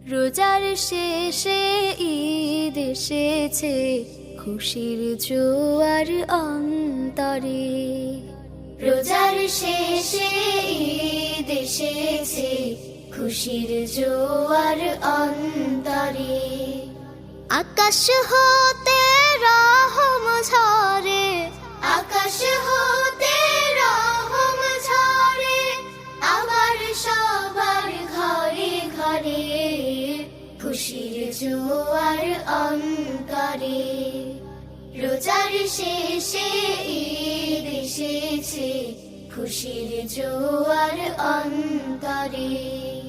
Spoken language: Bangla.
রোজার শেষে ঈদ এসেছে, খুশির জোয়ার অন্তরে। রোজার শেষে ঈদ এসেছে, খুশির জোয়ার অন্তরে। আকাশ হতে রহম ঝরে, আকাশ হতে রহম ঝরে, আবার সবার ঘরে ঘরে খুশির জোয়ার অন্তরে। রোজার শেষে ঈদ এসেছে, খুশির জোয়ার অন্তরে।